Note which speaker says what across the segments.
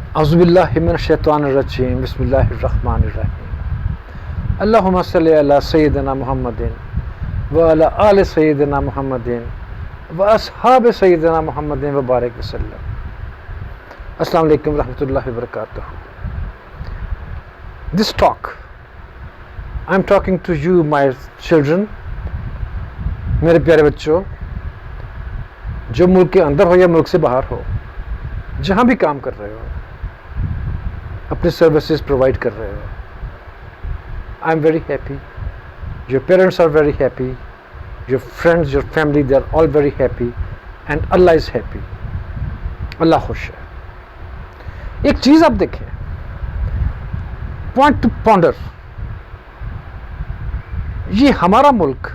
Speaker 1: اعوذ باللہ من الشیطان الرجیم بسم اللہ الرحمن الرحیم اللہم صلی علی سیدنا محمد وعلی آل سیدنا محمد واصحاب سیدنا محمد وبارک وسلم. السلام علیکم ورحمۃ اللہ وبرکاتہ. This talk I'm talking to you my children, میرے پیارے بچوں، جو ملک کے اندر ہو یا ملک سے باہر ہو، جہاں بھی کام کر رہے ہو، اپنے سروسز پرووائڈ کر رہے ہو. I am very happy. Your parents are very happy. Your friends, your family, they are all very happy. And Allah is happy. اللہ خوش ہے. ایک چیز آپ دیکھیں، پوائنٹ ٹو پونڈر، یہ ہمارا ملک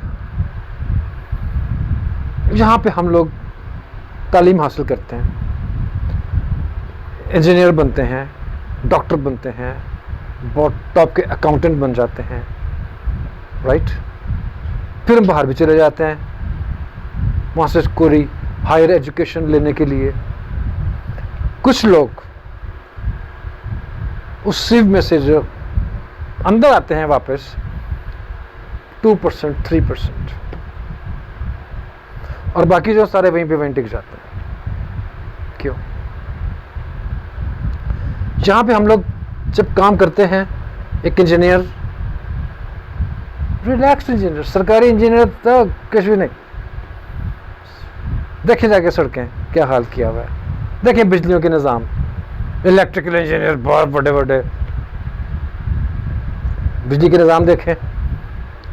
Speaker 1: یہاں پہ ہم لوگ تعلیم حاصل کرتے ہیں، انجینئر بنتے ہیں، ڈاکٹر بنتے ہیں، بہت ٹاپ کے اکاؤنٹنٹ بن جاتے ہیں، رائٹ. پھر ہم باہر بھی چلے جاتے ہیں وہاں سے کوئی ہائر ایجوکیشن لینے کے لیے. کچھ لوگ اس سیو میں سے جو اندر آتے ہیں واپس 2%, 3%، اور باقی جو سارے وہیں پہ وہیں ٹک جاتے ہیں. کیوں؟ جہاں پہ ہم لوگ جب کام کرتے ہیں، ایک انجینئر، ریلیکسڈ انجینئر، سرکاری انجینئر تو کچھ بھی نہیں. دیکھیں جا کے سڑکیں کیا حال کیا ہوا ہے، دیکھیں بجلیوں کے نظام، الیکٹریکل انجینئر بہت بڑے بڑے بجلی کے نظام دیکھیں.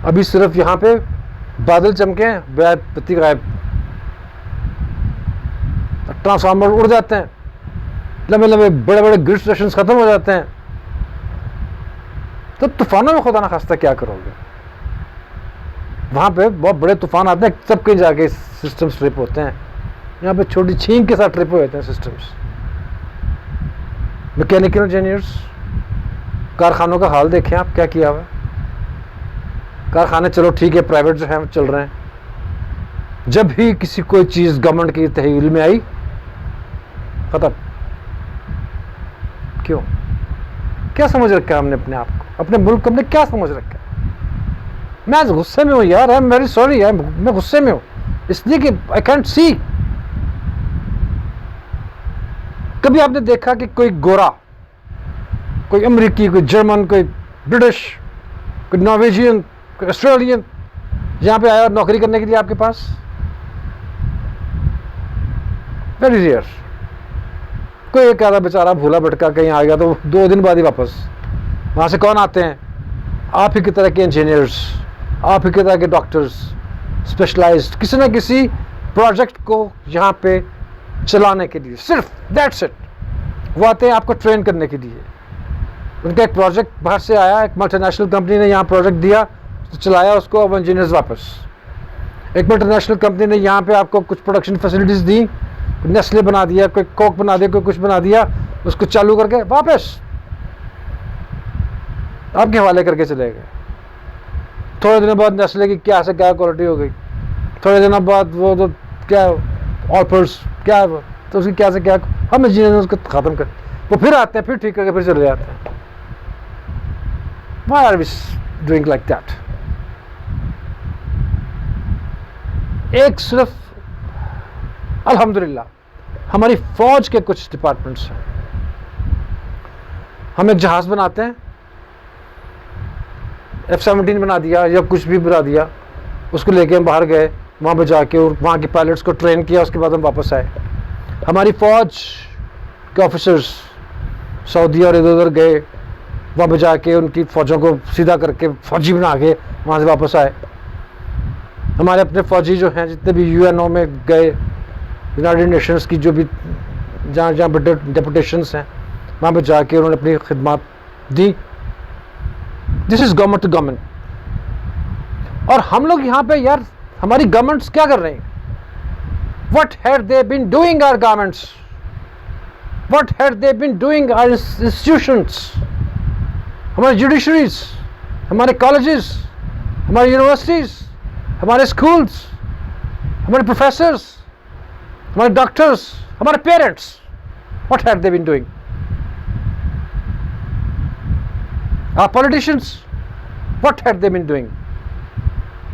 Speaker 1: ابھی صرف یہاں پہ بادل چمکے بتی غائب، ٹرانسفارمر اڑ جاتے ہیں، لمبے لمبے بڑے بڑے گرڈ اسٹیشنز ختم ہو جاتے ہیں. تو طوفانوں میں خدا نہ خواستہ کیا کرو گے؟ وہاں پہ بہت بڑے طوفان آتے ہیں، سب کہیں جا کے سسٹمز ٹرپ ہوتے ہیں. یہاں پہ چھوٹی چھینک کے ساتھ ٹرپ ہو جاتے ہیں سسٹمز. میکینیکل انجینئرس، کارخانوں کا حال دیکھیں آپ کیا کیا ہوا ہے. کارخانے چلو ٹھیک ہے، پرائیویٹ جو ہیں چل رہے ہیں، جب ہی کسی کوئی چیز گورنمنٹ کی تحویل میں آئی ختم. کیوں؟ کیا سمجھ رکھا ہے ہم نے اپنے آپ کو، اپنے ملک کو ہم نے کیا سمجھ رکھا ہے؟ میں آج غصے میں ہوں یار، آئی ایم ویری سوری، میں غصے میں ہوں اس لیے کہ آئی کینٹ سی. کبھی آپ نے دیکھا کہ کوئی گورا، کوئی امریکی، کوئی جرمن، کوئی برٹش، کوئی نارویجین، کوئی آسٹریلین یہاں پہ آیا نوکری کرنے کے لیے آپ کے پاس؟ Very rare. کوئی ایک آدھا بیچارہ بھولا بھٹکا کہیں آ گیا تو 2 دن بعد ہی واپس. وہاں سے کون آتے ہیں؟ آپ ہی کی طرح کے انجینئرس، آپ ہی کی طرح کے ڈاکٹرز، اسپیشلائزڈ کسی نہ کسی پروجیکٹ کو یہاں پہ چلانے کے لیے، صرف دیٹس اٹ. وہ آتے ہیں آپ کو ٹرین کرنے کے لیے. ان کا ایک پروجیکٹ باہر سے آیا، ایک ملٹی نیشنل کمپنی نے یہاں پروجیکٹ دیا تو چلایا اس کو، اب انجینئرز واپس. ایک ملٹی نیشنل کمپنی نے یہاں پہ آپ کو کچھ پروڈکشن فیسلٹیز دی، نیسلے بنا دیا، کوئی کوک بنا دیا، کوئی کچھ بنا دیا، اس کو چالو کر کے واپس آپ کے حوالے کر کے چلے گئے. تھوڑے دنوں بعد نیسلے کی کیا سے کیا کوالٹی ہو گئی، تھوڑے دنوں بعد وہ تو کیا آفرس کیا، تو اس کی کیا سے کیا، ہم انجینئر اس کو ختم کر، وہ پھر آتے ہیں، پھر ٹھیک کر کے پھر چلے جاتے ہیں. Why are we doing like that؟ ایک صرف الحمدللہ ہماری فوج کے کچھ ڈپارٹمنٹس ہیں. ہم ایک جہاز بناتے ہیں، F-17 بنا دیا یا کچھ بھی بنا دیا، اس کو لے کے ہم باہر گئے، وہاں پہ جا کے وہاں کے پائلٹس کو ٹرین کیا، اس کے بعد ہم واپس آئے. ہماری فوج کے آفیسرز سعودیہ اور ادھر ادھر گئے، وہاں پہ جا کے ان کی فوجوں کو سیدھا کر کے فوجی بنا کے وہاں سے واپس آئے. ہمارے اپنے فوجی جو ہیں جتنے بھی UNO میں گئے، یونائٹڈ نیشنز کی جو بھی جہاں جہاں پہ ڈیپوٹیشنس ہیں، وہاں پہ جا کے انہوں نے اپنی خدمات دی. دس از گورنمنٹ ٹو گورنمنٹ. اور ہم لوگ یہاں پہ یار ہماری گورنمنٹس کیا کر رہے ہیں؟ What had they been doing our governments? What had they been doing our institutions? ہمارے جوڈیشریز، ہمارے کالجز، ہماری یونیورسٹیز، ہمارے اسکولس، ہمارے پروفیسرس، ہمارے ڈاکٹرس، ہمارے parents. What had they been doing? Our politicians, what had they been doing?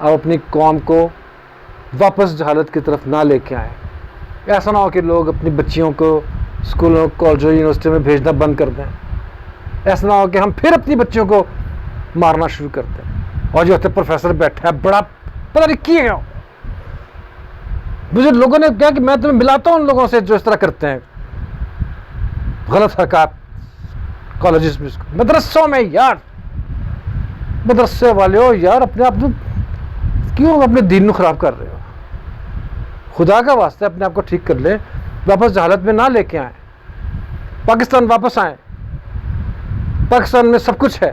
Speaker 1: آپ اپنی قوم کو واپس جہالت کی طرف نہ لے کے آئیں. ایسا نہ ہو کہ لوگ اپنی بچیوں کو اسکولوں کالجوں یونیورسٹی میں بھیجنا بند کر دیں. ایسا نہ ہو کہ ہم پھر اپنی بچیوں کو مارنا شروع کر دیں. اور جو ہوتے پروفیسر بیٹھا ہے بڑا پتہ نہیں کیا ہے. مجھے لوگوں نے کہا کہ میں تمہیں ملاتا ہوں ان لوگوں سے جو اس طرح کرتے ہیں غلط حرکات کالجز میں مدرسوں میں. یار مدرسے والے ہو یار, اپنے آپ کو کیوں اپنے دین کو خراب کر رہے ہو؟ خدا کا واسطہ اپنے آپ کو ٹھیک کر لیں, واپس جہالت میں نہ لے کے آئیں. پاکستان واپس آئیں. پاکستان میں سب کچھ ہے,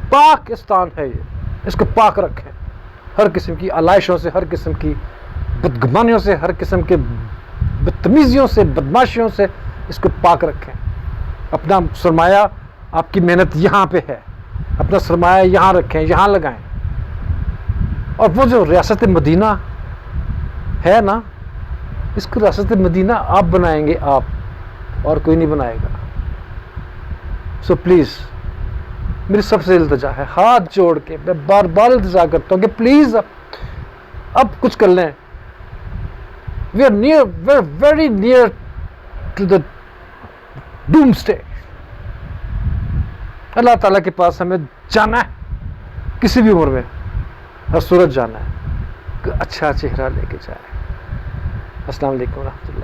Speaker 1: پاکستان ہے یہ, اس کو پاک رکھیں. ہر قسم کی علائشوں سے, ہر قسم کی بدگمانیوں سے, ہر قسم کے بدتمیزیوں سے, بدماشیوں سے اس کو پاک رکھیں. اپنا سرمایہ, آپ کی محنت یہاں پہ ہے, اپنا سرمایہ یہاں رکھیں, یہاں لگائیں. اور وہ جو ریاست مدینہ ہے نا, اس کو ریاست مدینہ آپ بنائیں گے, آپ, اور کوئی نہیں بنائے گا. سو پلیز میری سب سے التجا ہے, ہاتھ جوڑ کے میں بار بار التجا کرتا ہوں کہ پلیز اب کچھ کر لیں. We are very near to the doomsday. اللہ تعالیٰ کے پاس ہمیں جانا ہے, کسی بھی عمر میں, ہر صورت جانا ہے. اچھا چہرہ لے کے جائے. السلام علیکم ورحمۃ اللہ.